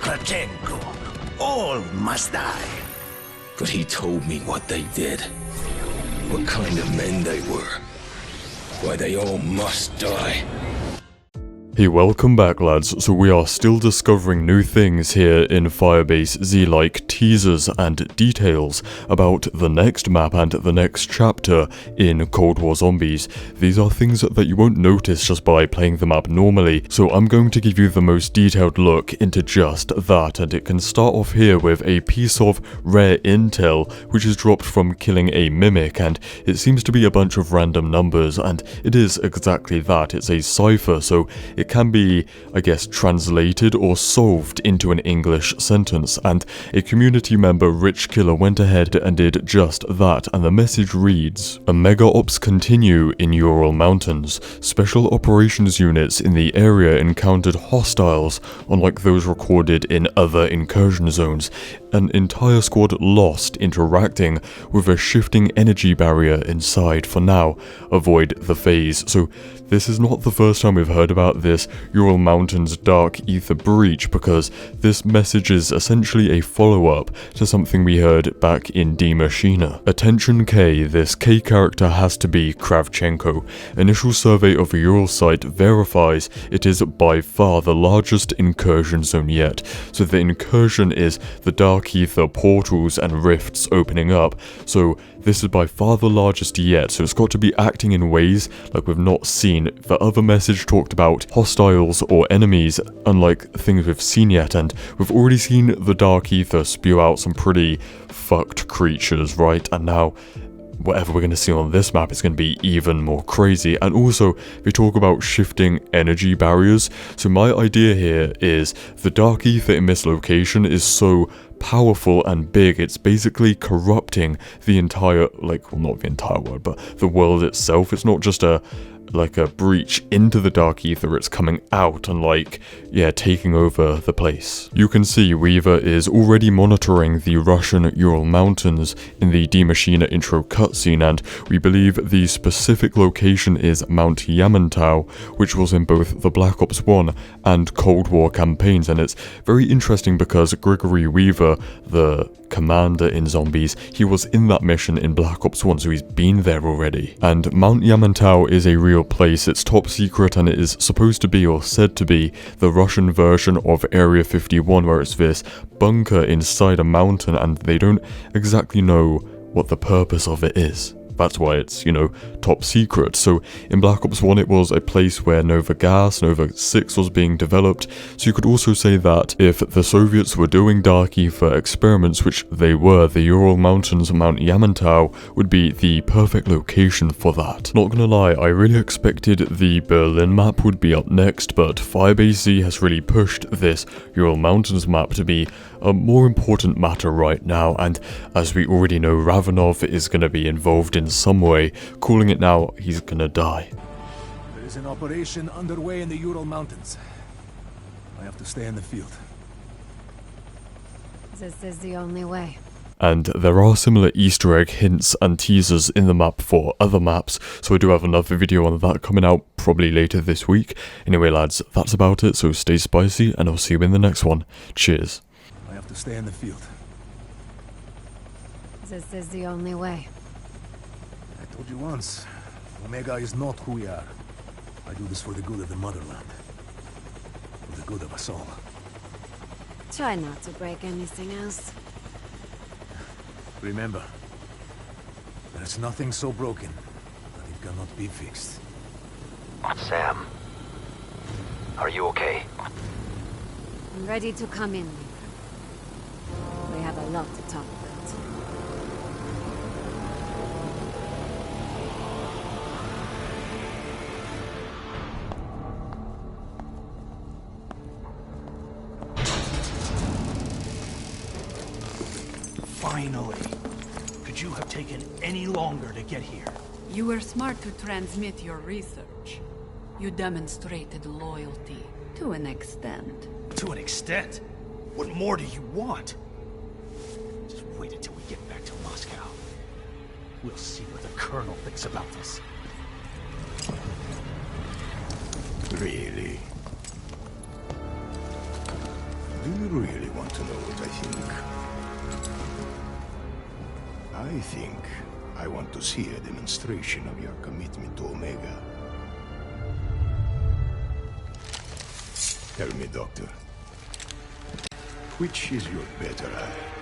Kravchenko. All must die. But he told me what they did. What kind of men they were. Why they all must die. Hey, welcome back lads. So we are still discovering new things here in Firebase Z, like teasers and details about the next map and the next chapter in Cold War Zombies. These are things that you won't notice just by playing the map normally, so I'm going to give you the most detailed look into just that, and it can start off here with a piece of rare intel which is dropped from killing a mimic, and it seems to be a bunch of random numbers, and it is exactly that. It's a cipher, so it can be, I guess, translated or solved into an English sentence, and a community member, Rich Killer, went ahead and did just that, and the message reads: "A mega ops continue in Ural Mountains. Special operations units in the area encountered hostiles, unlike those recorded in other incursion zones. An entire squad lost interacting with a shifting energy barrier inside. For now, avoid the phase." So this is not the first time we've heard about this Ural Mountains Dark Aether breach, because this message is essentially a follow-up to something we heard back in D Machina. Attention K, this K character has to be Kravchenko. Initial survey of the Ural site verifies it is by far the largest incursion zone yet. So the incursion is the Dark Aether portals and rifts opening up, so this is by far the largest yet, so it's got to be acting in ways like we've not seen. The other message talked about hostiles or enemies, unlike things we've seen yet, and we've already seen the Dark Aether spew out some pretty fucked creatures, right? And now whatever we're going to see on this map is going to be even more crazy. And also, they talk about shifting energy barriers. So my idea here is the Dark Aether in this location is so powerful and big, it's basically corrupting the entire, like, well, not the entire world, but the world itself. It's not just a breach into the Dark Aether, it's coming out and taking over the place. You can see Weaver is already monitoring the Russian Ural Mountains in the D Machina intro cutscene, and we believe the specific location is Mount Yamantau, which was in both the Black Ops 1 and Cold War campaigns. And it's very interesting because Gregory Weaver, the commander in Zombies, he was in that mission in Black Ops 1, so he's been there already. And Mount Yamantau is a real place. It's top secret, and it is supposed to be, or said to be, the Russian version of Area 51, where it's this bunker inside a mountain, and they don't exactly know what the purpose of it is. That's why it's, top secret. So in Black Ops 1 it was a place where Nova Gas, Nova 6 was being developed. So you could also say that if the Soviets were doing Dark Aether experiments, which they were, the Ural Mountains, Mount Yamantau would be the perfect location for that. Not gonna lie, I really expected the Berlin map would be up next, but Firebase Z has really pushed this Ural Mountains map to be a more important matter right now, and as we already know, Ravenov is going to be involved in some way. Calling it now, he's gonna die. There is an operation underway in the Ural Mountains. I have to stay in the field. This is the only way. And there are similar Easter egg hints and teasers in the map for other maps, so I do have another video on that coming out probably later this week. Anyway lads, that's about it, so stay spicy, and I'll see you in the next one. Cheers. I have to stay in the field. This is the only way. I told you once, Omega is not who we are. I do this for the good of the motherland. For the good of us all. Try not to break anything else. Remember, there is nothing so broken that it cannot be fixed. Sam, are you okay? I'm ready to come in. We have a lot to talk about. Finally. Could you have taken any longer to get here? You were smart to transmit your research. You demonstrated loyalty to an extent. To an extent? What more do you want? Just wait until we get back to Moscow. We'll see what the Colonel thinks about this. Really? Do you really want to know what I think? I think I want to see a demonstration of your commitment to Omega. Tell me, Doctor. Which is your better eye?